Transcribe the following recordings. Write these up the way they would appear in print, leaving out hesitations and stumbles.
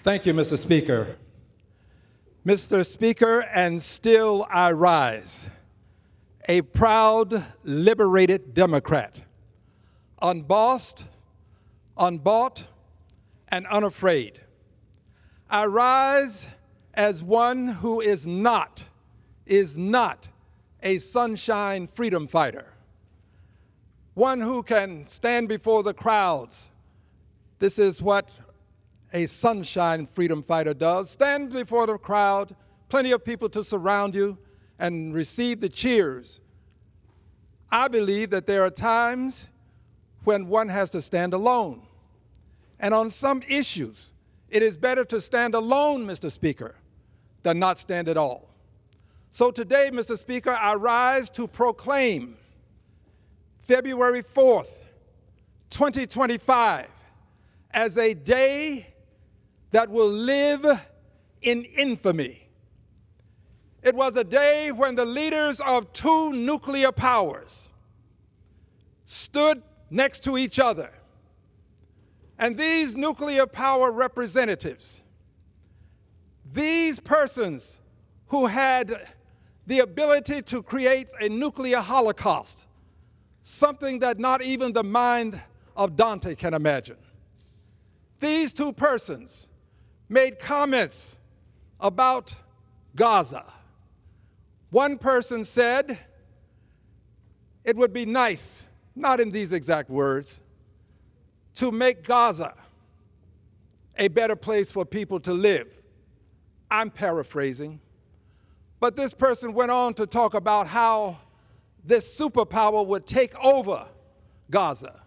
Thank you, Mr. Speaker. Mr. Speaker, and still I rise, a proud, liberated Democrat, unbossed, unbought, and unafraid. I rise as one who is not a sunshine freedom fighter, one who can stand before the crowds. This is what a sunshine freedom fighter does. Stand before the crowd, plenty of people to surround you, and receive the cheers. I believe that there are times when one has to stand alone. And on some issues, it is better to stand alone, Mr. Speaker, than not stand at all. So today, Mr. Speaker, I rise to proclaim February 4th, 2025, as a day that will live in infamy. It was a day when the leaders of two nuclear powers stood next to each other. And these nuclear power representatives, these persons who had the ability to create a nuclear holocaust, something that not even the mind of Dante can imagine. These two persons made comments about Gaza. One person said it would be nice, not in these exact words, to make Gaza a better place for people to live. I'm paraphrasing. But this person went on to talk about how this superpower would take over Gaza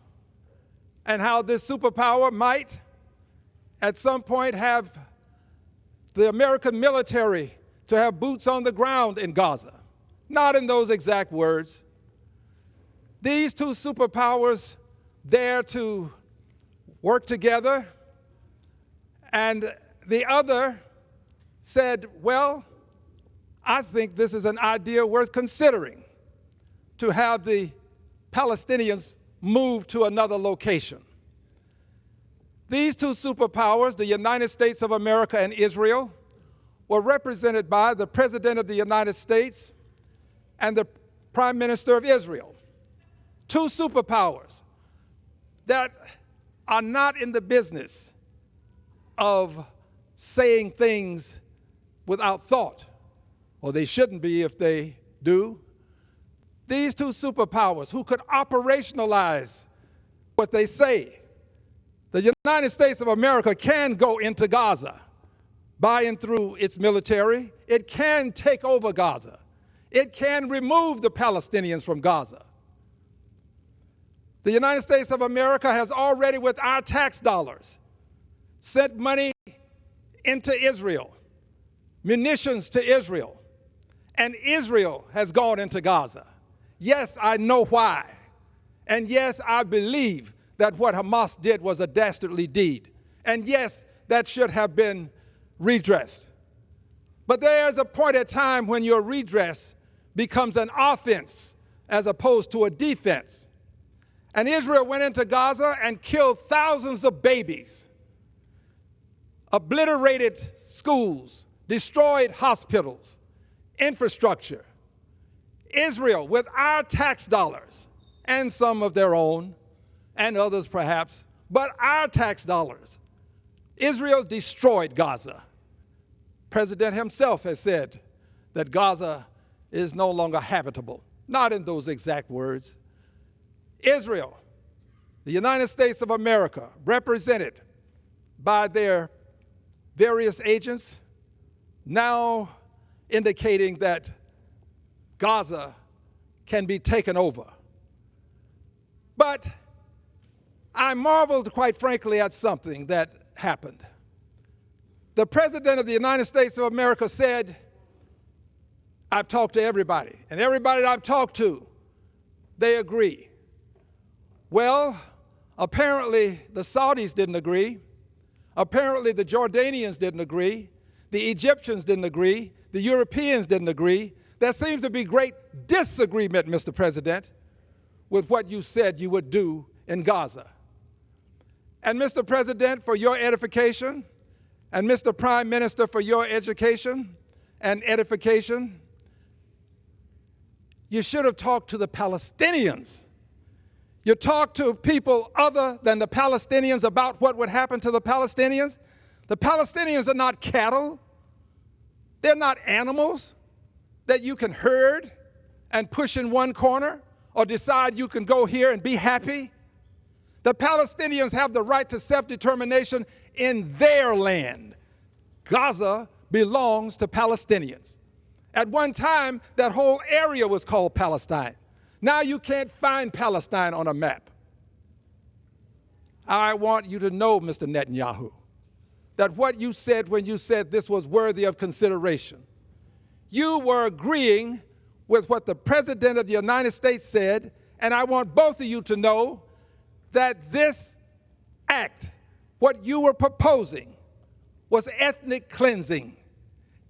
and how this superpower might at some point have the American military to have boots on the ground in Gaza. Not in those exact words. These two superpowers dare to work together, and the other said, well, I think this is an idea worth considering, to have the Palestinians move to another location. These two superpowers, the United States of America and Israel, were represented by the President of the United States and the Prime Minister of Israel. Two superpowers that are not in the business of saying things without thought, or they shouldn't be if they do. These two superpowers who could operationalize what they say. The United States of America can go into Gaza by and through its military. It can take over Gaza. It can remove the Palestinians from Gaza. The United States of America has already, with our tax dollars, sent money into Israel, munitions to Israel, and Israel has gone into Gaza. Yes, I know why. And yes, I believe that what Hamas did was a dastardly deed. And yes, that should have been redressed. But there's a point in time when your redress becomes an offense as opposed to a defense. And Israel went into Gaza and killed thousands of babies, obliterated schools, destroyed hospitals, infrastructure. Israel, with our tax dollars and some of their own, and others perhaps, but our tax dollars, Israel destroyed Gaza. President himself has said that Gaza is no longer habitable, not in those exact words. Israel, the United States of America, represented by their various agents, now indicating that Gaza can be taken over. But I marveled, quite frankly, at something that happened. The President of the United States of America said, I've talked to everybody, and everybody that I've talked to, they agree. Well, apparently the Saudis didn't agree. Apparently the Jordanians didn't agree. The Egyptians didn't agree. The Europeans didn't agree. There seems to be great disagreement, Mr. President, with what you said you would do in Gaza. And Mr. President, for your edification, And Mr. Prime Minister, for your education and edification, you should have talked to the Palestinians. You talk to people other than the Palestinians about what would happen to the Palestinians. The Palestinians are not cattle. They're not animals that you can herd and push in one corner or decide you can go here and be happy. The Palestinians have the right to self-determination in their land. Gaza belongs to Palestinians. At one time, that whole area was called Palestine. Now you can't find Palestine on a map. I want you to know, Mr. Netanyahu, that what you said when you said this was worthy of consideration, you were agreeing with what the President of the United States said, and I want both of you to know that this act, what you were proposing, was ethnic cleansing.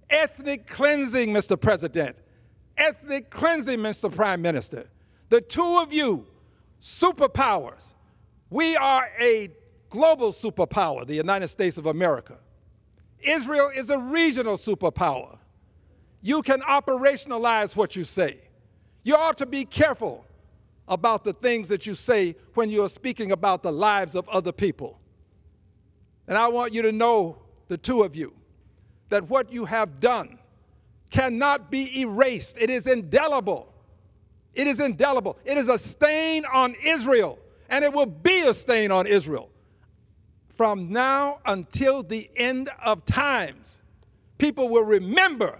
Ethnic cleansing, Mr. President. Ethnic cleansing, Mr. Prime Minister. The two of you, superpowers, we are a global superpower, the United States of America. Israel is a regional superpower. You can operationalize what you say. You ought to be careful about the things that you say when you are speaking about the lives of other people. And I want you to know, the two of you, that what you have done cannot be erased. It is indelible. It is indelible. It is a stain on Israel, and it will be a stain on Israel from now until the end of times. People will remember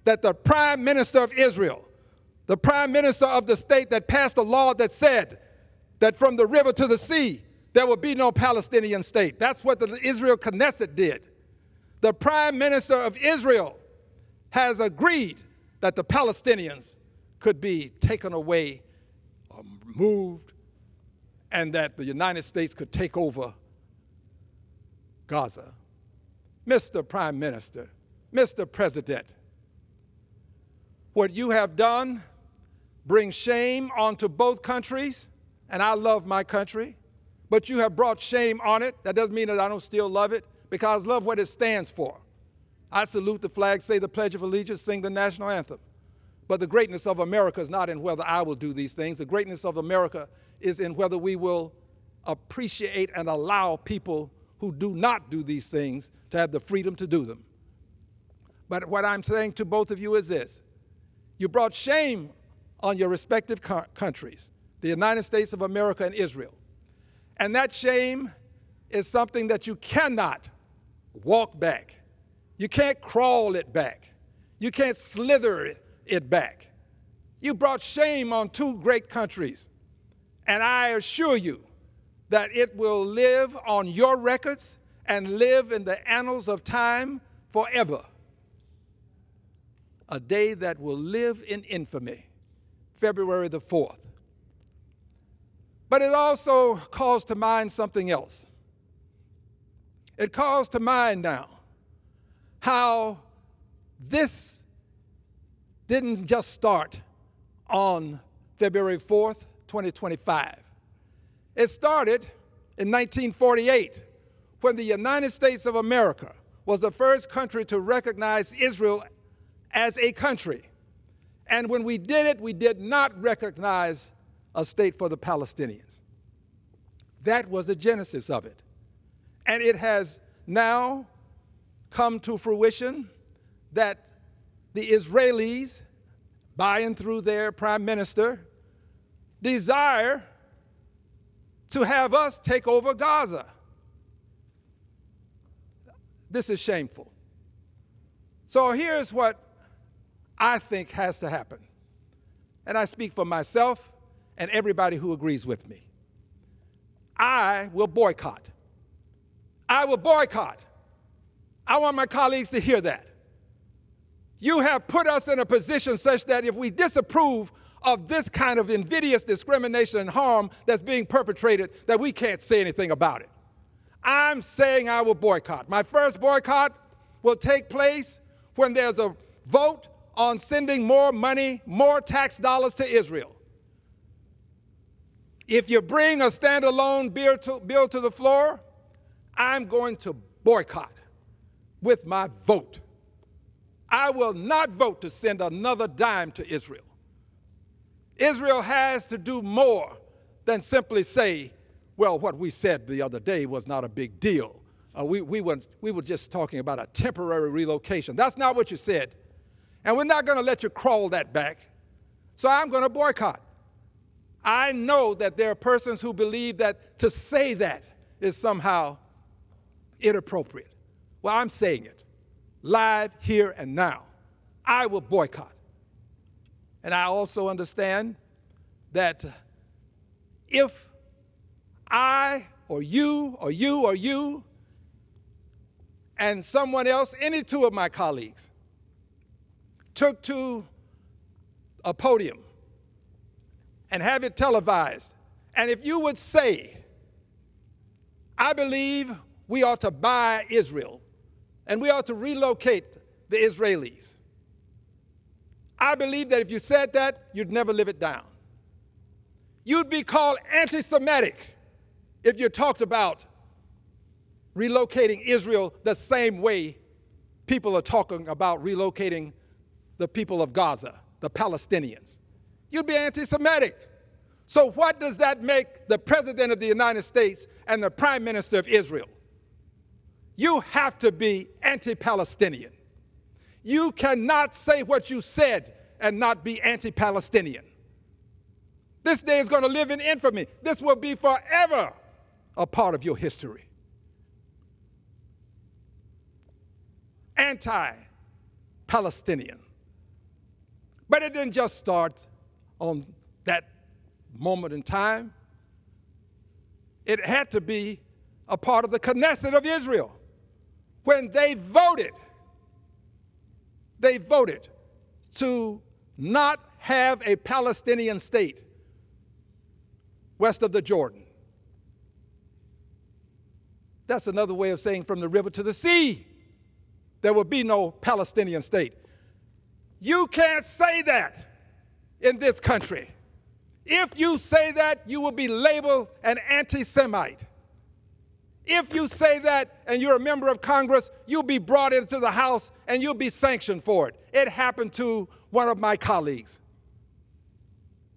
that the Prime Minister of Israel, the Prime Minister of the state that passed a law that said that from the river to the sea, there will be no Palestinian state. That's what the Israel Knesset did. The Prime Minister of Israel has agreed that the Palestinians could be taken away or moved, and that the United States could take over Gaza. Mr. Prime Minister, Mr. President, what you have done brings shame onto both countries, and I love my country, but you have brought shame on it. That doesn't mean that I don't still love it, because I love what it stands for. I salute the flag, say the Pledge of Allegiance, sing the national anthem. But the greatness of America is not in whether I will do these things. The greatness of America is in whether we will appreciate and allow people who do not do these things to have the freedom to do them. But what I'm saying to both of you is this. You brought shame on your respective countries, the United States of America and Israel. And that shame is something that you cannot walk back. You can't crawl it back. You can't slither it back. You brought shame on two great countries, and I assure you that it will live on your records and live in the annals of time forever. A day that will live in infamy, February the 4th. But it also calls to mind something else. It calls to mind now how this didn't just start on February 4th, 2025. It started in 1948 when the United States of America was the first country to recognize Israel as a country. And when we did it, we did not recognize a state for the Palestinians. That was the genesis of it. And it has now come to fruition that the Israelis, by and through their prime minister, desire to have us take over Gaza. This is shameful. So here's what I think has to happen. And I speak for myself and everybody who agrees with me. I will boycott. I will boycott. I want my colleagues to hear that. You have put us in a position such that if we disapprove of this kind of invidious discrimination and harm that's being perpetrated, that we can't say anything about it. I'm saying I will boycott. My first boycott will take place when there's a vote on sending more money, more tax dollars to Israel. If you bring a standalone bill to the floor, I'm going to boycott. with my vote. I will not vote to send another dime to Israel. Israel has to do more than simply say, well, what we said the other day was not a big deal. We were just talking about a temporary relocation. That's not what you said. And we're not going to let you crawl that back. So I'm going to boycott. I know that there are persons who believe that to say that is somehow inappropriate. Well, I'm saying it live here and now. I will boycott. And I also understand that if I or you or you or you and someone else, any two of my colleagues, took to a podium and have it televised, and if you would say, I believe we ought to buy Israel and we ought to relocate the Israelis, I believe that if you said that, you'd never live it down. You'd be called anti-Semitic if you talked about relocating Israel the same way people are talking about relocating the people of Gaza, the Palestinians. You'd be anti-Semitic. So what does that make the President of the United States and the Prime Minister of Israel? You have to be anti-Palestinian. You cannot say what you said and not be anti-Palestinian. This day is going to live in infamy. This will be forever a part of your history. Anti-Palestinian. But it didn't just start on that moment in time. It had to be a part of the Knesset of Israel. When they voted to not have a Palestinian state west of the Jordan. That's another way of saying from the river to the sea, there will be no Palestinian state. You can't say that in this country. If you say that, you will be labeled an anti-Semite. If you say that and you're a member of Congress, you'll be brought into the House and you'll be sanctioned for it. It happened to one of my colleagues,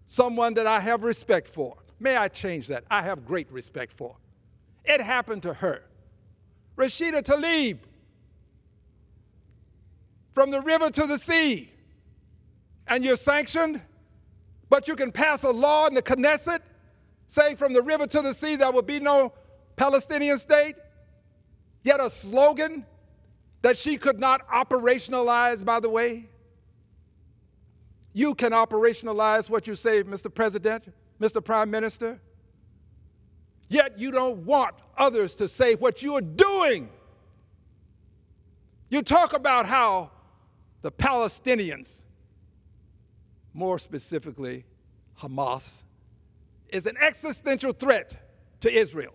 someone that I have respect for. May I change that? I have great respect for. It happened to her. Rashida Tlaib, from the river to the sea, and you're sanctioned, but you can pass a law in the Knesset saying from the river to the sea there will be no Palestinian state, yet a slogan that she could not operationalize, by the way. You can operationalize what you say, Mr. President, Mr. Prime Minister, yet you don't want others to say what you are doing. You talk about how the Palestinians, more specifically Hamas, is an existential threat to Israel.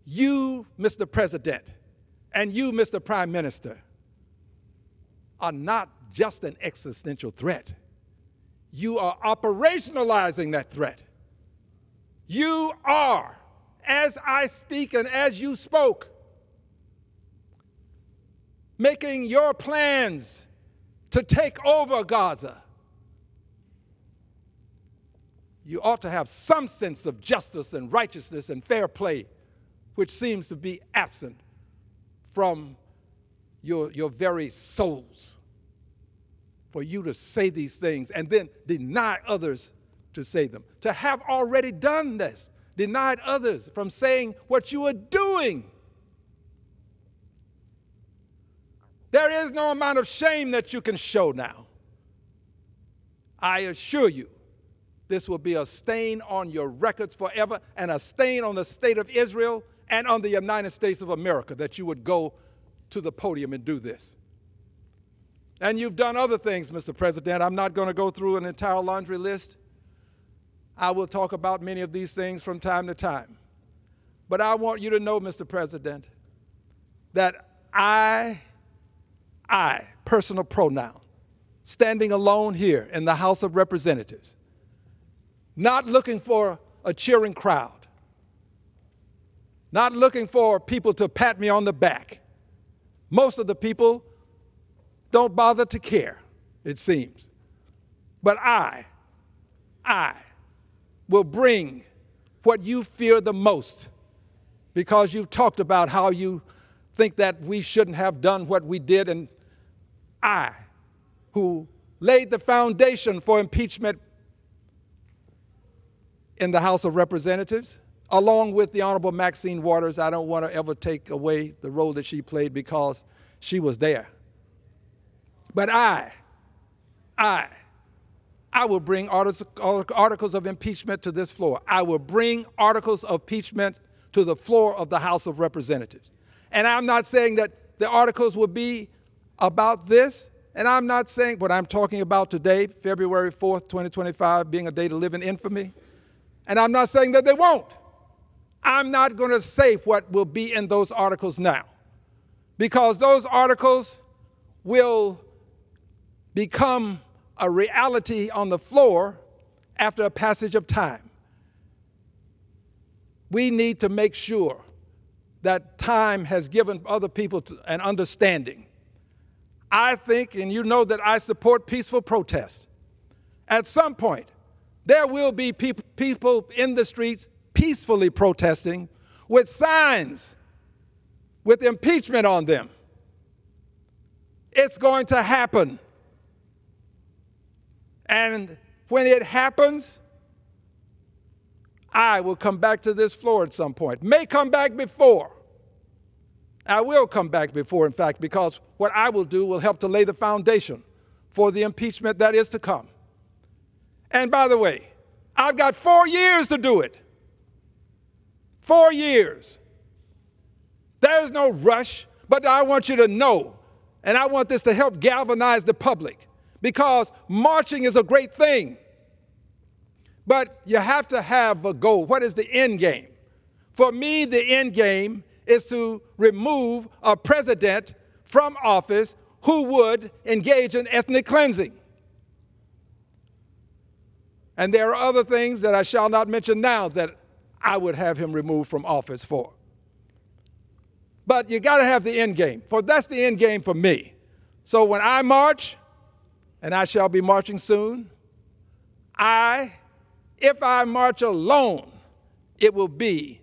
You, Mr. President, and you, Mr. Prime Minister, are not just an existential threat. You are operationalizing that threat. You are, as I speak and as you spoke, making your plans to take over Gaza. You ought to have some sense of justice and righteousness and fair play, which seems to be absent from your very souls. For you to say these things and then deny others to say them. To have already done this, denied others from saying what you are doing. There is no amount of shame that you can show now. I assure you, this will be a stain on your records forever and a stain on the state of Israel and on the United States of America that you would go to the podium and do this. And you've done other things, Mr. President. I'm not going to go through an entire laundry list. I will talk about many of these things from time to time. But I want you to know, Mr. President, that I, personal pronoun, standing alone here in the House of Representatives, not looking for a cheering crowd, not looking for people to pat me on the back. Most of the people don't bother to care, it seems. But I will bring what you fear the most, because you've talked about how you think that we shouldn't have done what we did, and I, who laid the foundation for impeachment in the House of Representatives, along with the Honorable Maxine Waters. I don't want to ever take away the role that she played because she was there. But I will bring articles of impeachment to this floor. I will bring articles of impeachment to the floor of the House of Representatives. And I'm not saying that the articles will be about this, and I'm not saying what I'm talking about today, February 4th, 2025, being a day to live in infamy, and I'm not saying that they won't. I'm not going to say what will be in those articles now, because those articles will become a reality on the floor after a passage of time. We need to make sure that time has given other people an understanding. I think, and you know that I support peaceful protest. At some point, there will be people in the streets peacefully protesting with signs with impeachment on them. It's going to happen. And when it happens, I will come back to this floor at some point. May come back before. I will come back before, in fact, because what I will do will help to lay the foundation for the impeachment that is to come. And by the way, I've got 4 years to do it. 4 years. There's no rush, but I want you to know, and I want this to help galvanize the public, because marching is a great thing. But you have to have a goal. What is the end game? For me, the end game is to remove a president from office who would engage in ethnic cleansing. And there are other things that I shall not mention now that I would have him removed from office for. But you got to have the end game, for that's the end game for me. So when I march, and I shall be marching soon, if I march alone, it will be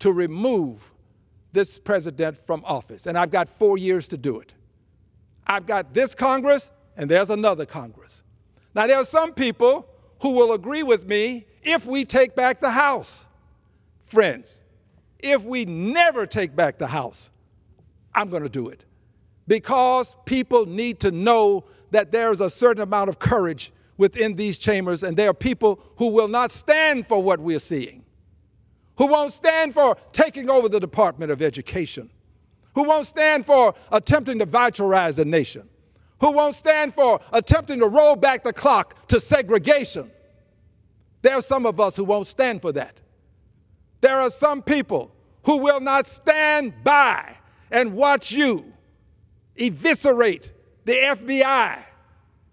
to remove this president from office. And I've got 4 years to do it. I've got this Congress, and there's another Congress. Now, there are some people who will agree with me if we take back the House. Friends, if we never take back the House, I'm going to do it. Because people need to know that there is a certain amount of courage within these chambers, and there are people who will not stand for what we're seeing, who won't stand for taking over the Department of Education, who won't stand for attempting to virtualize the nation, who won't stand for attempting to roll back the clock to segregation. There are some of us who won't stand for that. There are some people who will not stand by and watch you eviscerate the FBI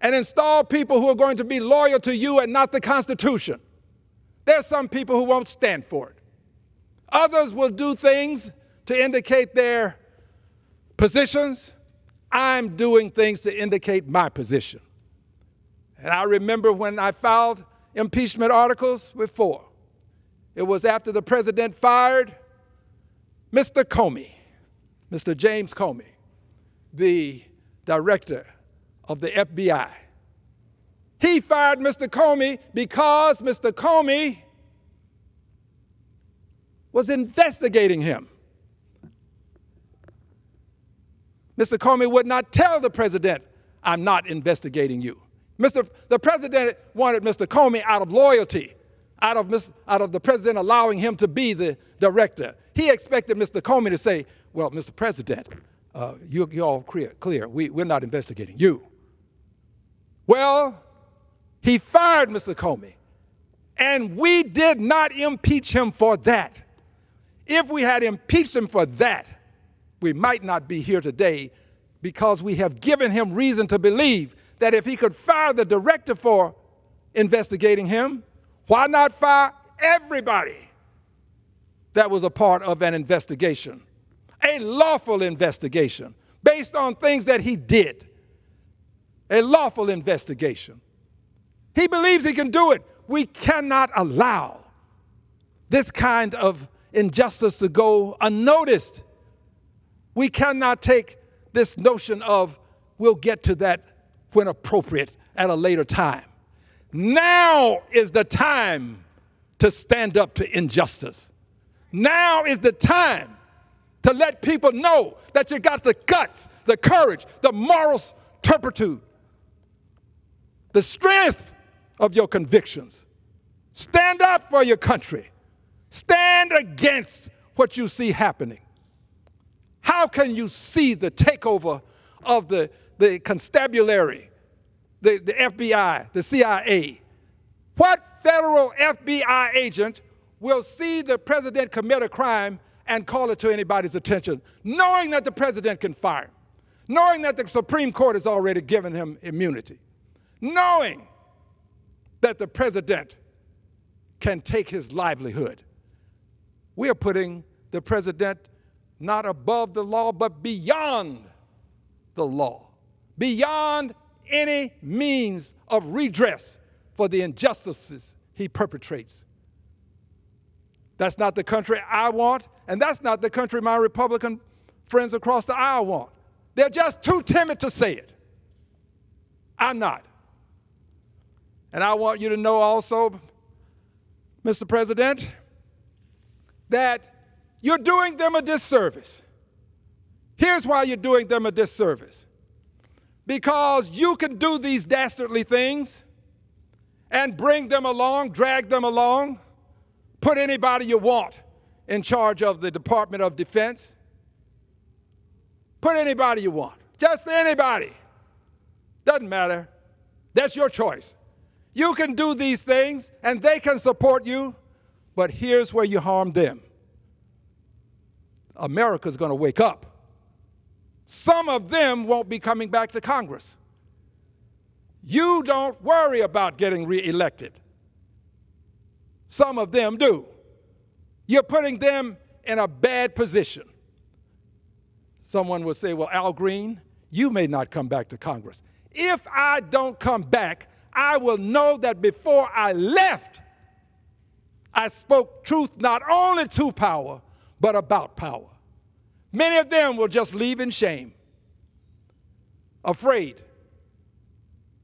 and install people who are going to be loyal to you and not the Constitution. There are some people who won't stand for it. Others will do things to indicate their positions. I'm doing things to indicate my position. And I remember when I filed impeachment articles before, it was after the president fired Mr. Comey, Mr. James Comey, the director of the FBI. He fired Mr. Comey because Mr. Comey was investigating him. Mr. Comey would not tell the president, I'm not investigating you. The president wanted Mr. Comey out of loyalty, out of the president allowing him to be the director. He expected Mr. Comey to say, well, Mr. President, you're all clear. We're not investigating you. Well, he fired Mr. Comey, and we did not impeach him for that. If we had impeached him for that, we might not be here today, because we have given him reason to believe that if he could fire the director for investigating him, why not fire everybody that was a part of an investigation, a lawful investigation based on things that he did, a lawful investigation. He believes he can do it. We cannot allow this kind of injustice to go unnoticed. We cannot take this notion of we'll get to that when appropriate at a later time. Now is the time to stand up to injustice. Now is the time to let people know that you got the guts, the courage, the moral turpitude, the strength of your convictions. Stand up for your country. Stand against what you see happening. How can you see the takeover of the constabulary, the FBI, the CIA? What federal FBI agent will see the president commit a crime and call it to anybody's attention, knowing that the president can fire him, knowing that the Supreme Court has already given him immunity, knowing that the president can take his livelihood? We are putting the president not above the law, but beyond the law, beyond any means of redress for the injustices he perpetrates. That's not the country I want, and that's not the country my Republican friends across the aisle want. They're just too timid to say it. I'm not. And I want you to know also, Mr. President, that you're doing them a disservice. Here's why you're doing them a disservice. Because you can do these dastardly things and bring them along, drag them along, put anybody you want in charge of the Department of Defense. Put anybody you want, just anybody. Doesn't matter. That's your choice. You can do these things and they can support you, but here's where you harm them. America's going to wake up. Some of them won't be coming back to Congress. You don't worry about getting reelected. Some of them do. You're putting them in a bad position. Someone will say, well, Al Green, you may not come back to Congress. If I don't come back, I will know that before I left, I spoke truth not only to power, but about power. Many of them will just leave in shame, afraid,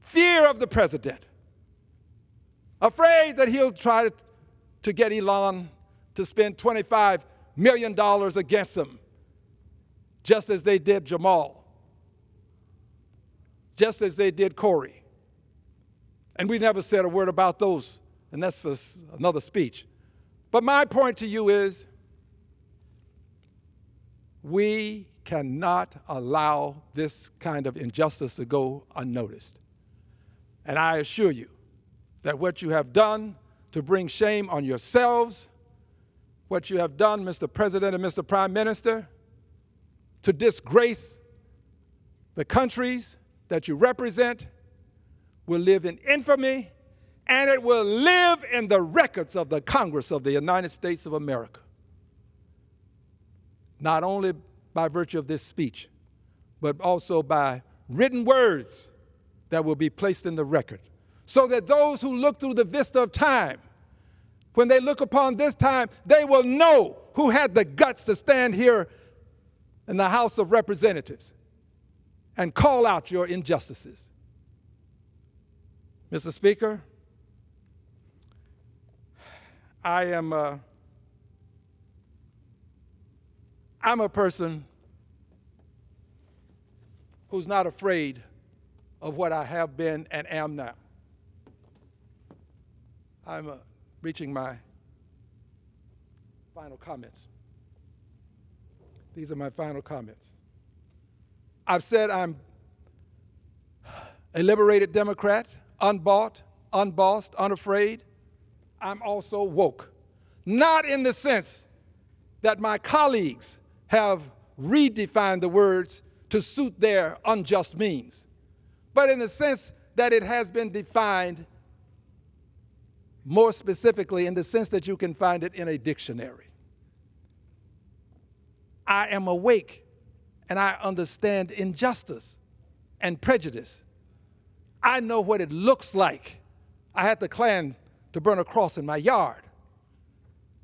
fear of the president, afraid that he'll try to get Elon to spend $25 million against them, just as they did Jamal, just as they did Corey. And we never said a word about those, and that's another speech. But my point to you is, we cannot allow this kind of injustice to go unnoticed. And I assure you that what you have done to bring shame on yourselves, what you have done, Mr. President and Mr. Prime Minister, to disgrace the countries that you represent, will live in infamy, and it will live in the records of the Congress of the United States of America. Not only by virtue of this speech, but also by written words that will be placed in the record, so that those who look through the vista of time, when they look upon this time, they will know who had the guts to stand here in the House of Representatives and call out your injustices. Mr. Speaker, I'm a person who's not afraid of what I have been and am now. I'm reaching my final comments. These are my final comments. I've said I'm a liberated Democrat, unbought, unbossed, unafraid. I'm also woke. Not in the sense that my colleagues have redefined the words to suit their unjust means, but in the sense that it has been defined more specifically in the sense that you can find it in a dictionary. I am awake and I understand injustice and prejudice. I know what it looks like. I had the Klan to burn a cross in my yard.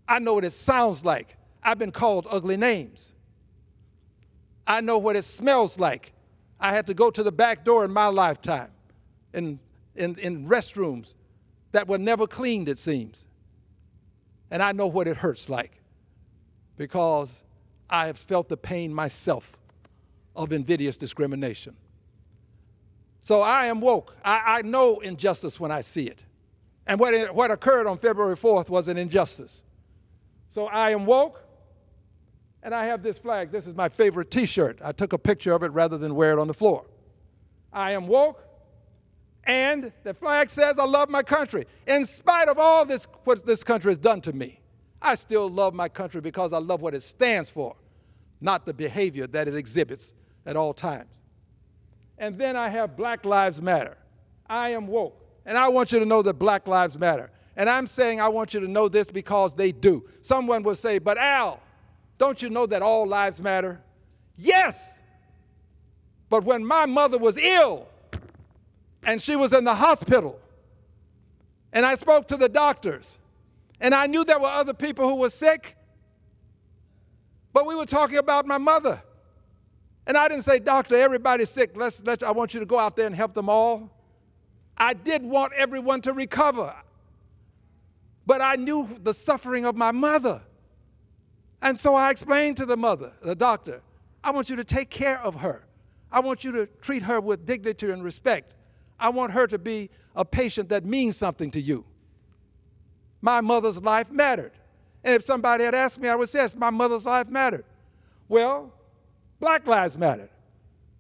I know what it sounds like. I've been called ugly names. I know what it smells like. I had to go to the back door in my lifetime in restrooms that were never cleaned, it seems. And I know what it hurts like because I have felt the pain myself of invidious discrimination. So I am woke. I know injustice when I see it. And what occurred on February 4th was an injustice. So I am woke, and I have this flag. This is my favorite T-shirt. I took a picture of it rather than wear it on the floor. I am woke, and the flag says I love my country. In spite of all this, what this country has done to me, I still love my country because I love what it stands for, not the behavior that it exhibits at all times. And then I have Black Lives Matter. I am woke, and I want you to know that Black Lives Matter. And I'm saying I want you to know this because they do. Someone will say, but Al, don't you know that all lives matter? Yes, but when my mother was ill and she was in the hospital, and I spoke to the doctors, and I knew there were other people who were sick, but we were talking about my mother. And I didn't say, doctor, everybody's sick. I want you to go out there and help them all. I did want everyone to recover. But I knew the suffering of my mother. And so I explained to the doctor, I want you to take care of her. I want you to treat her with dignity and respect. I want her to be a patient that means something to you. My mother's life mattered. And if somebody had asked me, I would say, yes, my mother's life mattered. Well, Black lives matter.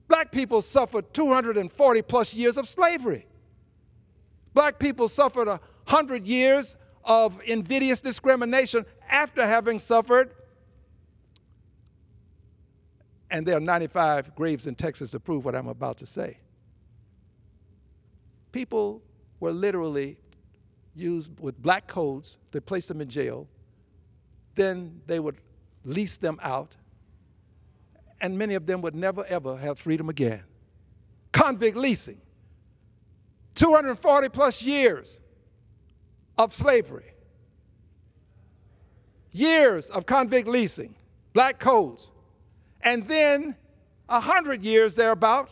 Black people suffered 240 plus years of slavery. Black people suffered 100 years of invidious discrimination after having suffered, and there are 95 graves in Texas to prove what I'm about to say. People were literally used with black codes to place them in jail. Then they would lease them out, and many of them would never, ever have freedom again. Convict leasing. 240 plus years of slavery. Years of convict leasing, black codes. And then 100 years thereabout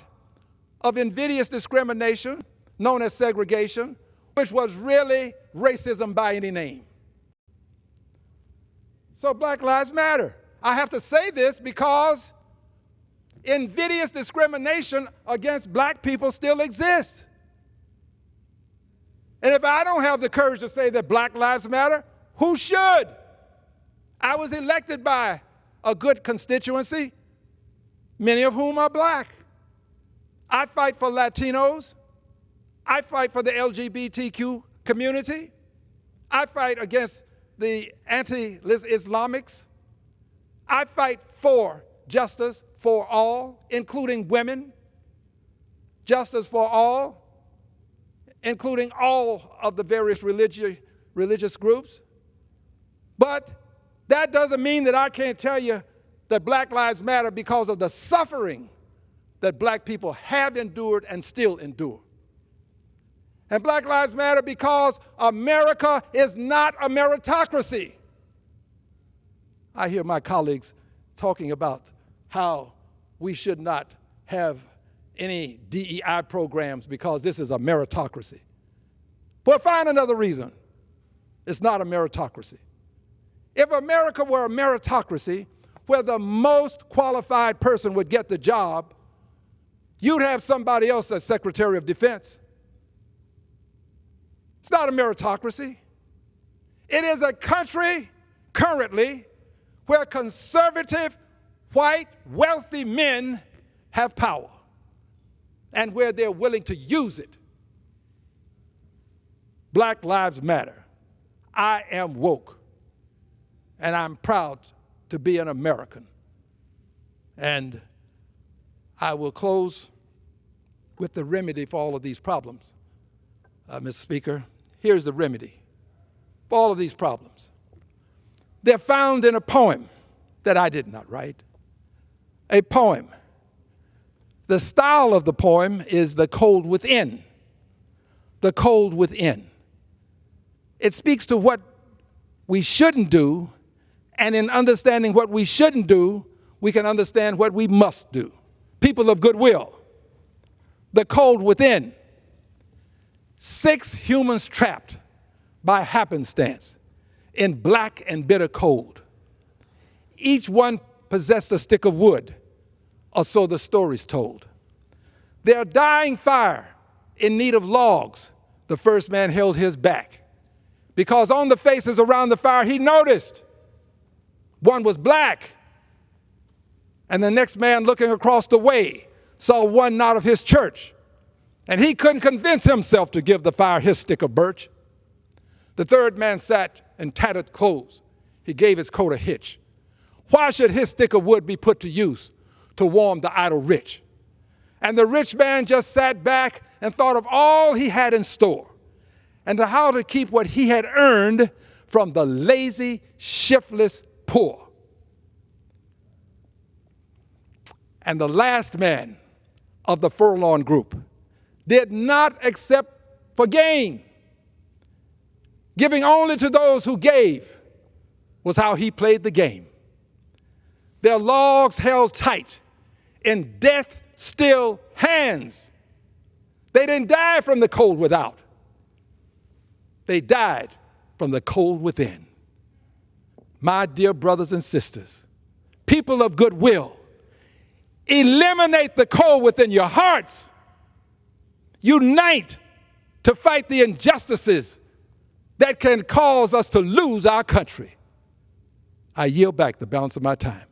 of invidious discrimination known as segregation, which was really racism by any name. So Black Lives Matter. I have to say this because invidious discrimination against black people still exists. And if I don't have the courage to say that Black Lives Matter, who should? I was elected by a good constituency, many of whom are black. I fight for Latinos. I fight for the LGBTQ community. I fight against the anti-Islamics. I fight for justice for all, including women, justice for all, including all of the various religious groups. But that doesn't mean that I can't tell you that Black Lives Matter because of the suffering that black people have endured and still endure. And Black Lives Matter because America is not a meritocracy. I hear my colleagues talking about how we should not have any DEI programs because this is a meritocracy. But find another reason. It's not a meritocracy. If America were a meritocracy where the most qualified person would get the job, you'd have somebody else as Secretary of Defense. It's not a meritocracy. It is a country currently where conservative, white, wealthy men have power and where they're willing to use it. Black Lives Matter. I am woke, and I'm proud to be an American. And I will close with the remedy for all of these problems. Mr. Speaker, here's the remedy for all of these problems. They're found in a poem that I did not write. a poem. The style of the poem is the cold within. The cold within. It speaks to what we shouldn't do, and in understanding what we shouldn't do, we can understand what we must do. People of goodwill. The cold within. 6 humans trapped by happenstance in black and bitter cold. Each one possessed a stick of wood, or so the story's told. Their dying fire in need of logs, the first man held his back, because on the faces around the fire he noticed one was black, and the next man looking across the way saw one not of his church, and he couldn't convince himself to give the fire his stick of birch. The third man sat in tattered clothes. He gave his coat a hitch. Why should his stick of wood be put to use to warm the idle rich? And the rich man just sat back and thought of all he had in store and to how to keep what he had earned from the lazy, shiftless poor. And the last man of the forlorn group did not accept for gain. Giving only to those who gave was how he played the game. Their logs held tight in death-still hands. They didn't die from the cold without. They died from the cold within. My dear brothers and sisters, people of goodwill, eliminate the cold within your hearts. Unite to fight the injustices that can cause us to lose our country. I yield back the balance of my time.